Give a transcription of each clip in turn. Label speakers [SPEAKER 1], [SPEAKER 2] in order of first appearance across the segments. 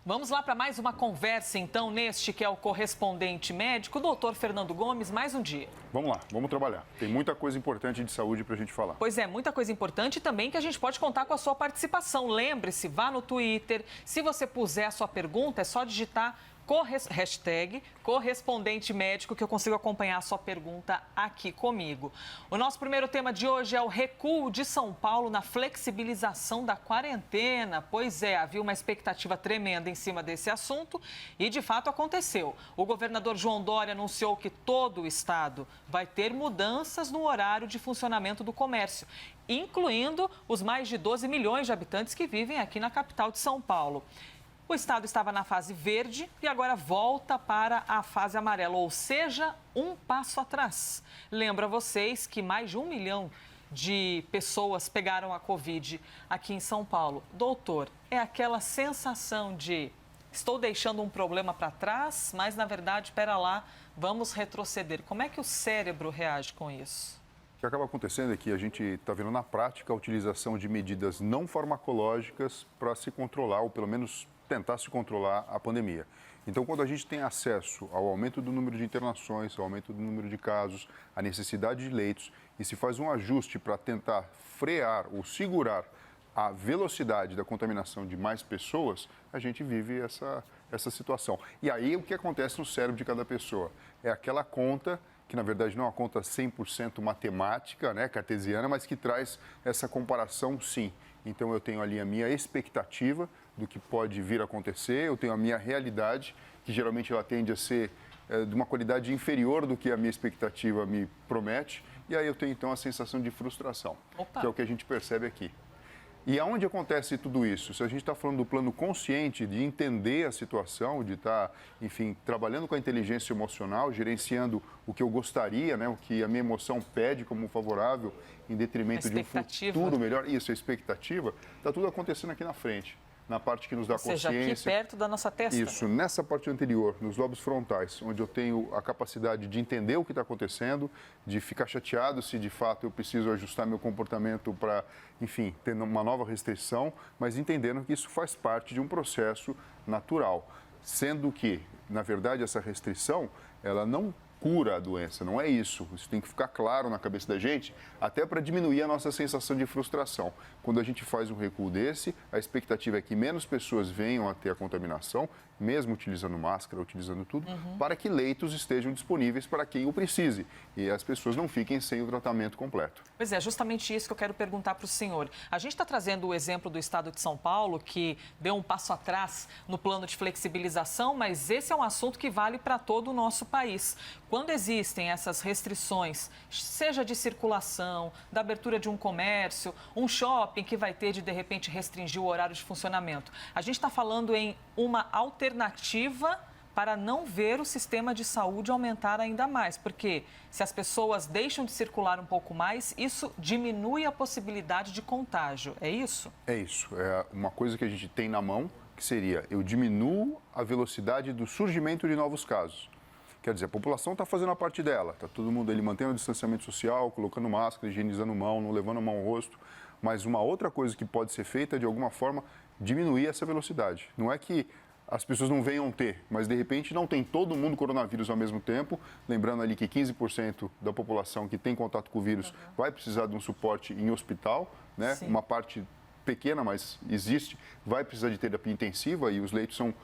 [SPEAKER 1] Vamos lá para mais uma conversa, então, neste que é o correspondente médico, o doutor Fernando Gomes, mais um dia.
[SPEAKER 2] Vamos lá, vamos trabalhar. Tem muita coisa importante de saúde para a gente falar.
[SPEAKER 1] Pois é, muita coisa importante também que a gente pode contar com a sua participação. Lembre-se, vá no Twitter. Se você puser a sua pergunta, é só digitar hashtag correspondente médico que eu consigo acompanhar a sua pergunta aqui comigo. O nosso primeiro tema de hoje é o recuo de São Paulo na flexibilização da quarentena. Pois é, havia uma expectativa tremenda em cima desse assunto e de fato aconteceu. O governador João Dória anunciou que todo o estado vai ter mudanças no horário de funcionamento do comércio, incluindo os mais de 12 milhões de habitantes que vivem aqui na capital de São Paulo. O estado estava na fase verde e agora volta para a fase amarela, ou seja, um passo atrás. Lembro a vocês que mais de 1 milhão de pessoas pegaram a Covid aqui em São Paulo. Doutor, é aquela sensação de estou deixando um problema para trás, mas na verdade, espera lá, vamos retroceder. Como é que o cérebro reage com isso?
[SPEAKER 2] O que acaba acontecendo é que a gente está vendo na prática a utilização de medidas não farmacológicas para se controlar, ou pelo menos tentar se controlar a pandemia. Então, quando a gente tem acesso ao aumento do número de internações, ao aumento do número de casos, à necessidade de leitos, e se faz um ajuste para tentar frear ou segurar a velocidade da contaminação de mais pessoas, a gente vive essa situação. E aí, o que acontece no cérebro de cada pessoa? É aquela conta que na verdade não é uma conta 100% matemática, né, cartesiana, mas que traz essa comparação, sim. Então eu tenho ali a minha expectativa do que pode vir a acontecer, eu tenho a minha realidade, que geralmente ela tende a ser de uma qualidade inferior do que a minha expectativa me promete, e aí eu tenho então a sensação de frustração, que é o que a gente percebe aqui. E aonde acontece tudo isso? Se a gente está falando do plano consciente, de entender a situação, de estar, enfim, trabalhando com a inteligência emocional, gerenciando o que eu gostaria, né, o que a minha emoção pede como favorável, em detrimento de um futuro melhor, isso, a expectativa, está tudo acontecendo aqui na frente. Na parte que nos dá consciência.
[SPEAKER 1] Ou seja, aqui perto da nossa testa.
[SPEAKER 2] Isso, nessa parte anterior, nos lobos frontais, onde eu tenho a capacidade de entender o que está acontecendo, de ficar chateado se de fato eu preciso ajustar meu comportamento para, enfim, ter uma nova restrição, mas entendendo que isso faz parte de um processo natural. Sendo que, na verdade, essa restrição, ela não cura a doença, não é isso. Isso tem que ficar claro na cabeça da gente, até para diminuir a nossa sensação de frustração. Quando a gente faz um recuo desse, a expectativa é que menos pessoas venham a ter a contaminação, mesmo utilizando máscara, utilizando tudo, para que leitos estejam disponíveis para quem o precise e as pessoas não fiquem sem o tratamento completo.
[SPEAKER 1] Pois é, justamente isso que eu quero perguntar para o senhor. A gente está trazendo o exemplo do estado de São Paulo, que deu um passo atrás no plano de flexibilização, mas esse é um assunto que vale para todo o nosso país. Quando existem essas restrições, seja de circulação, da abertura de um comércio, um shopping que vai ter de repente restringir o horário de funcionamento, a gente está falando em uma alternativa para não ver o sistema de saúde aumentar ainda mais, porque se as pessoas deixam de circular um pouco mais, isso diminui a possibilidade de contágio, é isso? É
[SPEAKER 2] isso, é uma coisa que a gente tem na mão, que seria, eu diminuo a velocidade do surgimento de novos casos. Quer dizer, a população está fazendo a parte dela, está todo mundo ali mantendo o distanciamento social, colocando máscara, higienizando mão, não levando a mão ao rosto, mas uma outra coisa que pode ser feita é, de alguma forma, diminuir essa velocidade. Não é que as pessoas não venham ter, mas de repente não tem todo mundo coronavírus ao mesmo tempo, lembrando ali que 15% da população que tem contato com o vírus vai precisar de um suporte em hospital, né? Uma parte pequena, mas existe, vai precisar de terapia intensiva e os leitos são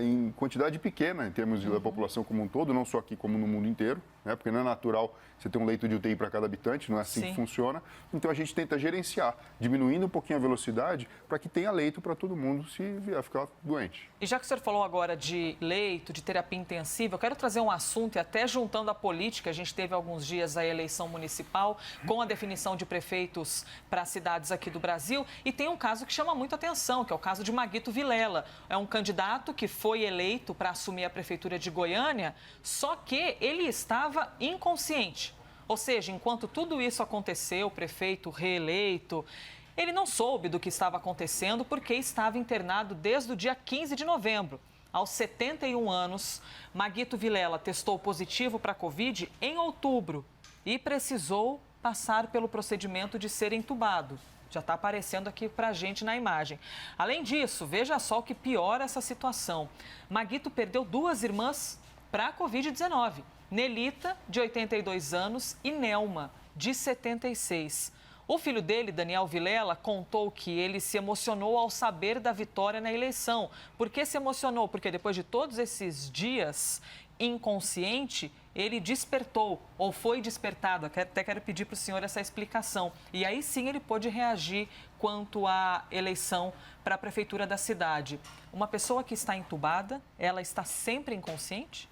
[SPEAKER 2] em quantidade pequena em termos da população como um todo, não só aqui como no mundo inteiro, né? Porque não é natural você ter um leito de UTI para cada habitante, não é assim que funciona. Então a gente tenta gerenciar, diminuindo um pouquinho a velocidade para que tenha leito para todo mundo se vier ficar doente.
[SPEAKER 1] E já que o senhor falou agora de leito, de terapia intensiva, eu quero trazer um assunto e até juntando a política, a gente teve alguns dias a eleição municipal com a definição de prefeitos para as cidades aqui do Brasil e tem um caso que chama muito atenção, que é o caso de Maguito Vilela. É um candidato que foi eleito para assumir a prefeitura de Goiânia, só que ele estava inconsciente. Ou seja, enquanto tudo isso aconteceu, o prefeito reeleito, ele não soube do que estava acontecendo porque estava internado desde o dia 15 de novembro. Aos 71 anos, Maguito Vilela testou positivo para a Covid em outubro e precisou passar pelo procedimento de ser entubado. Já está aparecendo aqui para a gente na imagem. Além disso, veja só o que piora essa situação. Maguito perdeu 2 irmãs para a Covid-19. Nelita, de 82 anos, e Nelma, de 76. O filho dele, Daniel Vilela, contou que ele se emocionou ao saber da vitória na eleição. Por que se emocionou? Porque depois de todos esses dias inconsciente, ele despertou ou foi despertado. Até quero pedir para o senhor essa explicação. E aí sim ele pôde reagir quanto à eleição para a prefeitura da cidade. Uma pessoa que está entubada, ela está sempre inconsciente?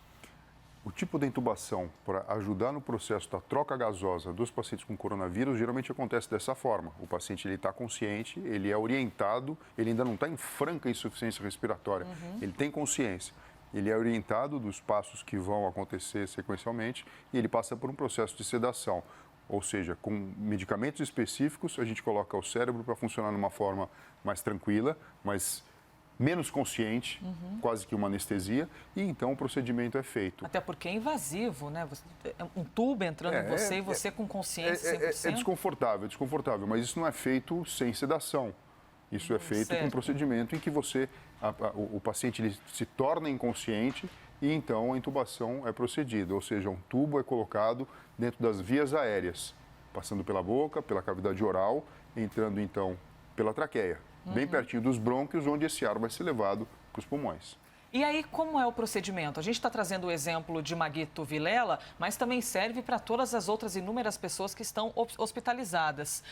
[SPEAKER 2] O tipo de intubação para ajudar no processo da troca gasosa dos pacientes com coronavírus geralmente acontece dessa forma. O paciente está consciente, ele é orientado, ele ainda não está em franca insuficiência respiratória, ele tem consciência. Ele é orientado dos passos que vão acontecer sequencialmente e ele passa por um processo de sedação. Ou seja, com medicamentos específicos, a gente coloca o cérebro para funcionar de uma forma mais tranquila, mais menos consciente, quase que uma anestesia, e então o procedimento é feito.
[SPEAKER 1] Até porque é invasivo, né? Um tubo entrando em você e você com consciência 100%.
[SPEAKER 2] É desconfortável, mas isso não é feito sem sedação. Isso é feito com um procedimento em que o paciente ele se torna inconsciente e então a intubação é procedida, ou seja, um tubo é colocado dentro das vias aéreas, passando pela boca, pela cavidade oral, entrando então pela traqueia, bem pertinho dos brônquios, onde esse ar vai ser levado para os pulmões.
[SPEAKER 1] E aí, como é o procedimento? A gente está trazendo o exemplo de Maguito Vilela, mas também serve para todas as outras inúmeras pessoas que estão hospitalizadas.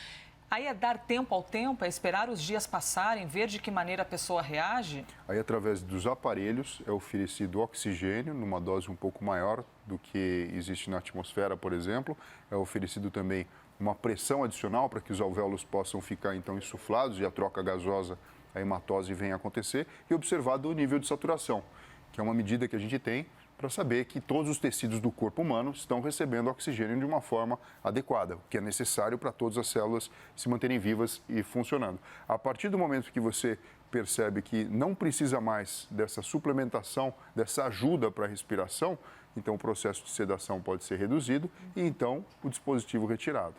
[SPEAKER 1] Aí é dar tempo ao tempo, é esperar os dias passarem, ver de que maneira a pessoa reage?
[SPEAKER 2] Aí, através dos aparelhos, é oferecido oxigênio numa dose um pouco maior do que existe na atmosfera, por exemplo. É oferecido também uma pressão adicional para que os alvéolos possam ficar, então, insuflados e a troca gasosa, a hematose venha a acontecer. E observado o nível de saturação, que é uma medida que a gente tem para saber que todos os tecidos do corpo humano estão recebendo oxigênio de uma forma adequada, o que é necessário para todas as células se manterem vivas e funcionando. A partir do momento que você percebe que não precisa mais dessa suplementação, dessa ajuda para a respiração, então o processo de sedação pode ser reduzido e então o dispositivo retirado.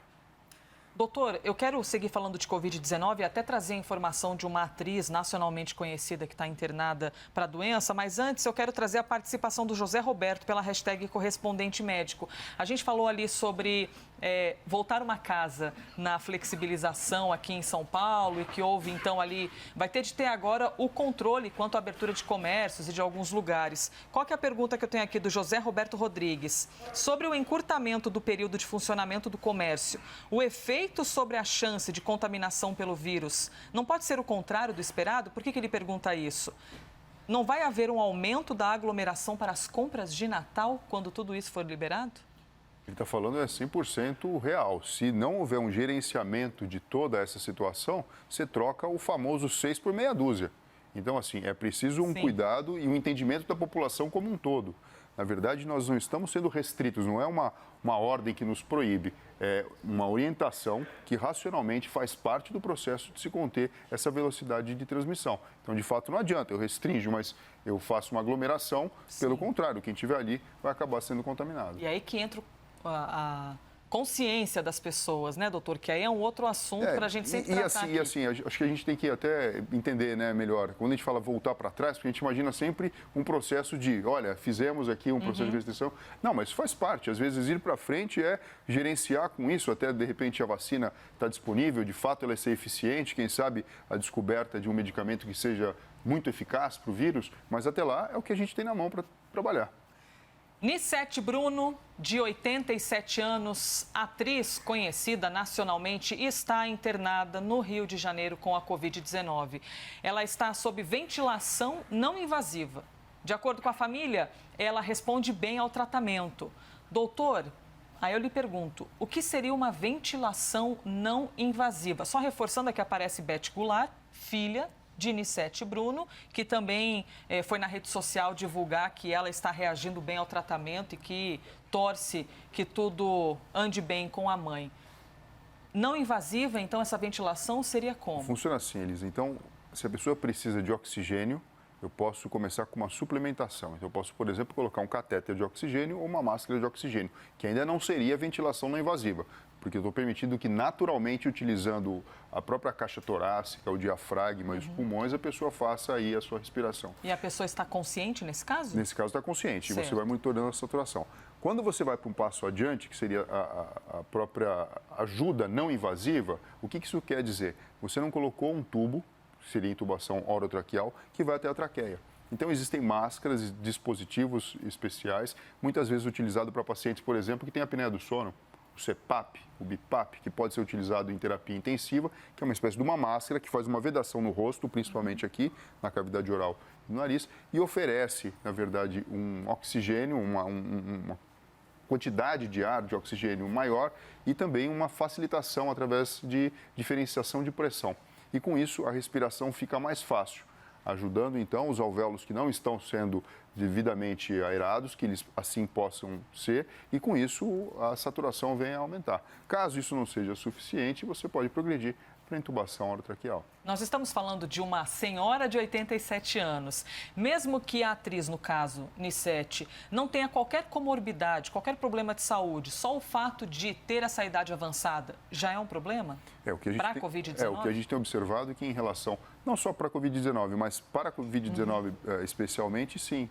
[SPEAKER 1] Doutor, eu quero seguir falando de Covid-19 e até trazer a informação de uma atriz nacionalmente conhecida que está internada para a doença, mas antes eu quero trazer a participação do José Roberto pela hashtag Correspondente Médico. A gente falou ali sobre voltar uma casa na flexibilização aqui em São Paulo e que houve então ali, vai ter de ter agora o controle quanto à abertura de comércios e de alguns lugares. Qual que é a pergunta que eu tenho aqui do José Roberto Rodrigues? Sobre o encurtamento do período de funcionamento do comércio, o efeito sobre a chance de contaminação pelo vírus não pode ser o contrário do esperado? Por que ele pergunta isso? Não vai haver um aumento da aglomeração para as compras de Natal quando tudo isso for liberado?
[SPEAKER 2] Ele está falando 100% real. Se não houver um gerenciamento de toda essa situação, você troca o famoso 6 por meia dúzia. Então, assim, é preciso um cuidado e um entendimento da população como um todo. Na verdade, nós não estamos sendo restritos, não é uma ordem que nos proíbe, é uma orientação que racionalmente faz parte do processo de se conter essa velocidade de transmissão. Então, de fato, não adianta, eu restringo, mas eu faço uma aglomeração, pelo contrário, quem estiver ali vai acabar sendo contaminado.
[SPEAKER 1] E aí que entra a consciência das pessoas, né, doutor? Que aí é um outro assunto para a gente sempre tratar aqui.
[SPEAKER 2] E assim, acho que a gente tem que até entender, né, melhor. Quando a gente fala voltar para trás, porque a gente imagina sempre um processo de, olha, fizemos aqui um processo de restrição. Não, mas isso faz parte. Às vezes, ir para frente é gerenciar com isso. Até, de repente, a vacina está disponível, de fato, ela é ser eficiente. Quem sabe a descoberta de um medicamento que seja muito eficaz para o vírus. Mas até lá é o que a gente tem na mão para trabalhar.
[SPEAKER 1] Nissete Bruno, de 87 anos, atriz conhecida nacionalmente, está internada no Rio de Janeiro com a Covid-19. Ela está sob ventilação não invasiva. De acordo com a família, ela responde bem ao tratamento. Doutor, aí eu lhe pergunto, o que seria uma ventilação não invasiva? Só reforçando aqui aparece Beth Goulart, filha de Nissete Bruno, que também foi na rede social divulgar que ela está reagindo bem ao tratamento e que torce que tudo ande bem com a mãe. Não invasiva, então, essa ventilação seria como?
[SPEAKER 2] Funciona assim, Elisa. Então, se a pessoa precisa de oxigênio, eu posso começar com uma suplementação. Então, eu posso, por exemplo, colocar um catéter de oxigênio ou uma máscara de oxigênio, que ainda não seria ventilação não invasiva. porque eu estou permitindo que naturalmente, utilizando a própria caixa torácica, o diafragma e os pulmões, a pessoa faça aí a sua respiração.
[SPEAKER 1] E a pessoa está consciente nesse caso?
[SPEAKER 2] Nesse caso está consciente, e
[SPEAKER 1] certo.
[SPEAKER 2] você vai monitorando a saturação. Quando você vai para um passo adiante, que seria a própria ajuda não invasiva, o que isso quer dizer? Você não colocou um tubo, que seria intubação orotraqueal, que vai até a traqueia. Então, existem máscaras e dispositivos especiais, muitas vezes utilizados para pacientes, por exemplo, que têm apneia do sono, o CPAP, o BIPAP, que pode ser utilizado em terapia intensiva, que é uma espécie de uma máscara que faz uma vedação no rosto, principalmente aqui, na cavidade oral e no nariz, e oferece, na verdade, um oxigênio, uma quantidade de ar, de oxigênio maior e também uma facilitação através de diferenciação de pressão. E com isso, a respiração fica mais fácil, ajudando então os alvéolos que não estão sendo devidamente aerados, que eles assim possam ser, e com isso a saturação vem a aumentar. Caso isso não seja suficiente, você pode progredir para intubação orotraqueal.
[SPEAKER 1] Nós estamos falando de uma senhora de 87 anos. Mesmo que a atriz, no caso, Nissete, não tenha qualquer comorbidade, qualquer problema de saúde, só o fato de ter essa idade avançada já é um problema? Para a Covid-19?
[SPEAKER 2] O que a gente tem observado é que em relação, não só para a Covid-19, mas para a Covid-19 especialmente, sim,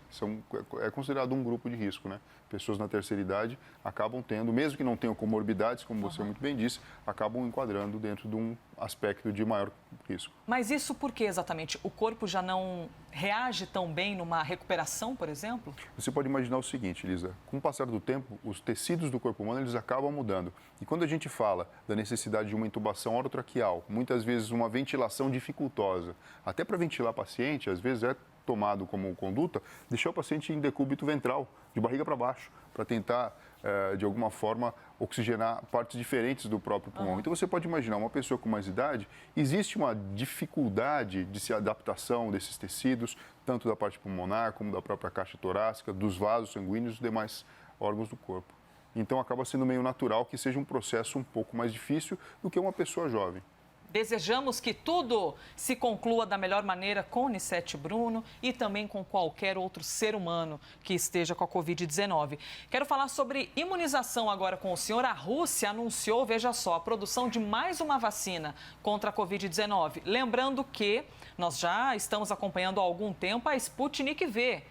[SPEAKER 2] é considerado um grupo de risco, né? Pessoas na terceira idade acabam tendo, mesmo que não tenham comorbidades, como você muito bem disse, acabam enquadrando dentro de um aspecto de maior risco.
[SPEAKER 1] Mas isso por que exatamente? O corpo já não reage tão bem numa recuperação, por exemplo?
[SPEAKER 2] Você pode imaginar o seguinte, Lisa, com o passar do tempo, os tecidos do corpo humano eles acabam mudando. E quando a gente fala da necessidade de uma intubação orotraqueal, muitas vezes uma ventilação dificultosa, até para ventilar paciente, às vezes é tomado como conduta, deixar o paciente em decúbito ventral, de barriga para baixo, para tentar, de alguma forma, oxigenar partes diferentes do próprio pulmão. Então, você pode imaginar, uma pessoa com mais idade, existe uma dificuldade de se adaptação desses tecidos, tanto da parte pulmonar, como da própria caixa torácica, dos vasos sanguíneos e dos demais órgãos do corpo. Então, acaba sendo meio natural que seja um processo um pouco mais difícil do que uma pessoa jovem.
[SPEAKER 1] Desejamos que tudo se conclua da melhor maneira com Nissete Bruno e também com qualquer outro ser humano que esteja com a Covid-19. Quero falar sobre imunização agora com o senhor. A Rússia anunciou, veja só, a produção de mais uma vacina contra a Covid-19. Lembrando que nós já estamos acompanhando há algum tempo a Sputnik V.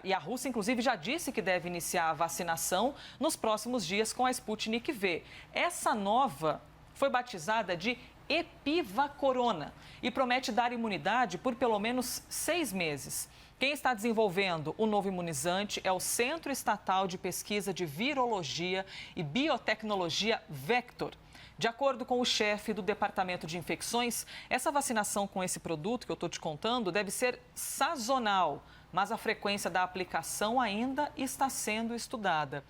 [SPEAKER 1] E a Rússia, inclusive, já disse que deve iniciar a vacinação nos próximos dias com a Sputnik V. Essa nova foi batizada de Epivacorona e promete dar imunidade por pelo menos 6 meses. Quem está desenvolvendo o novo imunizante é o Centro Estatal de Pesquisa de Virologia e Biotecnologia Vector. De acordo com o chefe do Departamento de Infecções, essa vacinação com esse produto que eu estou te contando deve ser sazonal, mas a frequência da aplicação ainda está sendo estudada.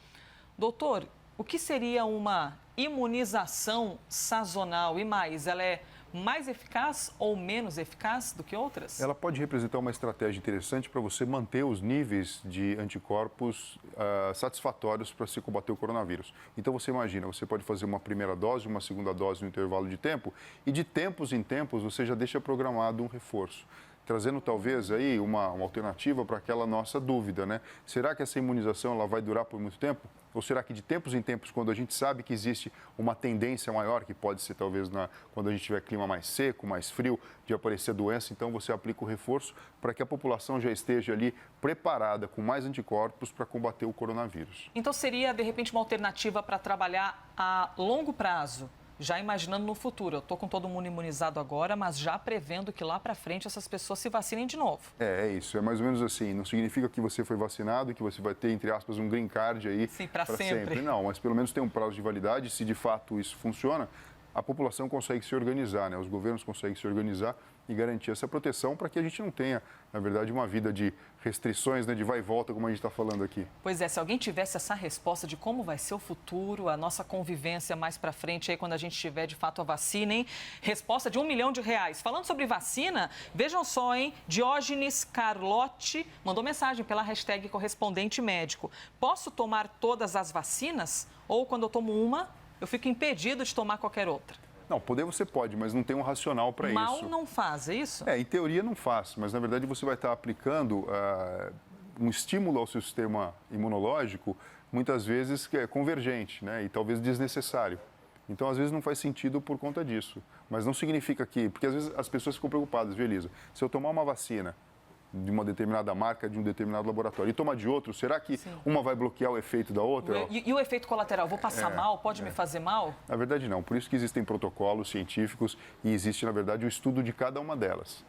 [SPEAKER 1] Doutor, o que seria uma imunização sazonal? E mais, ela é mais eficaz ou menos eficaz do que outras?
[SPEAKER 2] Ela pode representar uma estratégia interessante para você manter os níveis de anticorpos satisfatórios para se combater o coronavírus. Então, você imagina, você pode fazer uma primeira dose, uma segunda dose no intervalo de tempo e de tempos em tempos você já deixa programado um reforço, trazendo talvez aí uma alternativa para aquela nossa dúvida, né? Será que essa imunização ela vai durar por muito tempo? Ou será que de tempos em tempos, quando a gente sabe que existe uma tendência maior, que pode ser talvez quando a gente tiver clima mais seco, mais frio, de aparecer doença, então você aplica o reforço para que a população já esteja ali preparada com mais anticorpos para combater o coronavírus.
[SPEAKER 1] Então seria, de repente, uma alternativa para trabalhar a longo prazo? Já imaginando no futuro, eu estou com todo mundo imunizado agora, mas já prevendo que lá para frente essas pessoas se vacinem de novo.
[SPEAKER 2] É isso, é mais ou menos assim. Não significa que você foi vacinado, que você vai ter, entre aspas, um green card aí
[SPEAKER 1] para sempre.
[SPEAKER 2] Não, mas pelo menos tem um prazo de validade. Se de fato isso funciona, a população consegue se organizar, né? Os governos conseguem se organizar e garantir essa proteção para que a gente não tenha, na verdade, uma vida de restrições, né, de vai e volta, como a gente está falando aqui.
[SPEAKER 1] Pois é, se alguém tivesse essa resposta de como vai ser o futuro, a nossa convivência mais para frente, aí quando a gente tiver de fato a vacina, hein? Resposta de R$1 milhão. Falando sobre vacina, vejam só, hein? Diógenes Carlotti mandou mensagem pela hashtag correspondente médico. Posso tomar todas as vacinas? Ou quando eu tomo uma, eu fico impedido de tomar qualquer outra?
[SPEAKER 2] Não, poder você pode, mas não tem um racional para isso.
[SPEAKER 1] Mal não faz, é isso?
[SPEAKER 2] Em teoria não faz, mas na verdade você vai estar aplicando um estímulo ao seu sistema imunológico, muitas vezes que é convergente, né? E talvez desnecessário. Então, às vezes, não faz sentido por conta disso. Mas não significa que... Porque, às vezes, as pessoas ficam preocupadas, viu, Elisa? Se eu tomar uma vacina de uma determinada marca, de um determinado laboratório, e tomar de outro, será que uma vai bloquear o efeito da outra?
[SPEAKER 1] E o efeito colateral? Vou passar mal? Pode me fazer mal?
[SPEAKER 2] Na verdade, não. Por isso que existem protocolos científicos e existe, na verdade, o estudo de cada uma delas.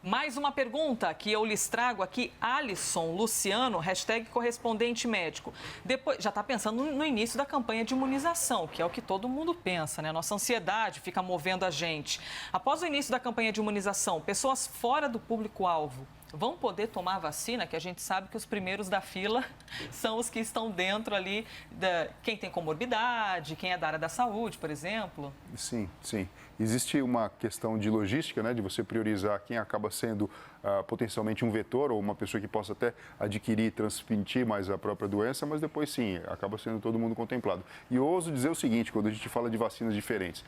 [SPEAKER 1] Mais uma pergunta que eu lhes trago aqui, Alisson Luciano, #correspondente médico. Depois, já está pensando no início da campanha de imunização, que é o que todo mundo pensa, né? Nossa ansiedade fica movendo a gente. Após o início da campanha de imunização, pessoas fora do público-alvo vão poder tomar a vacina, que a gente sabe que os primeiros da fila são os que estão dentro ali, quem tem comorbidade, quem é da área da saúde, por exemplo?
[SPEAKER 2] Sim, sim. Existe uma questão de logística, né, de você priorizar quem acaba sendo potencialmente um vetor ou uma pessoa que possa até adquirir e transmitir mais a própria doença, mas depois sim, acaba sendo todo mundo contemplado. E eu ouso dizer o seguinte, quando a gente fala de vacinas diferentes,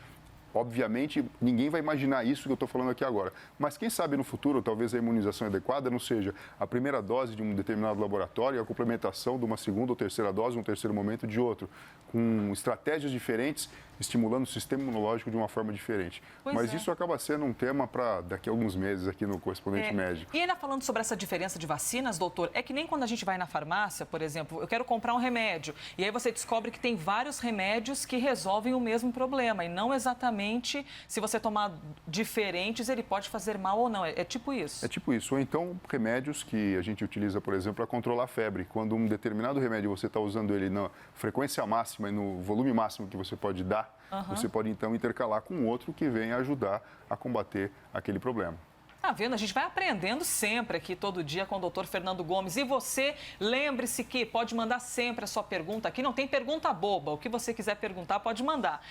[SPEAKER 2] obviamente, ninguém vai imaginar isso que eu estou falando aqui agora. Mas quem sabe no futuro, talvez a imunização adequada não seja a primeira dose de um determinado laboratório e a complementação de uma segunda ou terceira dose, um terceiro momento de outro, com estratégias diferentes, estimulando o sistema imunológico de uma forma diferente. Mas isso acaba sendo um tema para daqui a alguns meses aqui no Correspondente Médico.
[SPEAKER 1] E ainda falando sobre essa diferença de vacinas, doutor, é que nem quando a gente vai na farmácia, por exemplo, eu quero comprar um remédio, e aí você descobre que tem vários remédios que resolvem o mesmo problema, e não exatamente se você tomar diferentes, ele pode fazer mal ou não. É tipo isso?
[SPEAKER 2] É tipo isso. Ou então, remédios que a gente utiliza, por exemplo, para controlar a febre. Quando um determinado remédio você está usando ele na frequência máxima e no volume máximo que você pode dar, você pode então intercalar com outro que venha ajudar a combater aquele problema.
[SPEAKER 1] Tá vendo? A gente vai aprendendo sempre aqui, todo dia, com o doutor Fernando Gomes. E você, lembre-se que pode mandar sempre a sua pergunta aqui. Não tem pergunta boba. O que você quiser perguntar, pode mandar.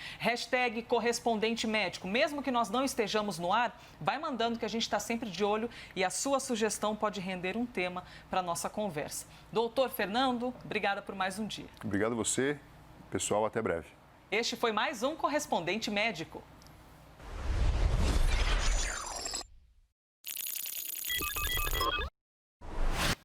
[SPEAKER 1] #correspondente médico. Mesmo que nós não estejamos no ar, vai mandando que a gente está sempre de olho e a sua sugestão pode render um tema para a nossa conversa. Doutor Fernando, obrigada por mais um dia.
[SPEAKER 2] Obrigado a você. Pessoal, até breve.
[SPEAKER 1] Este foi mais um Correspondente Médico.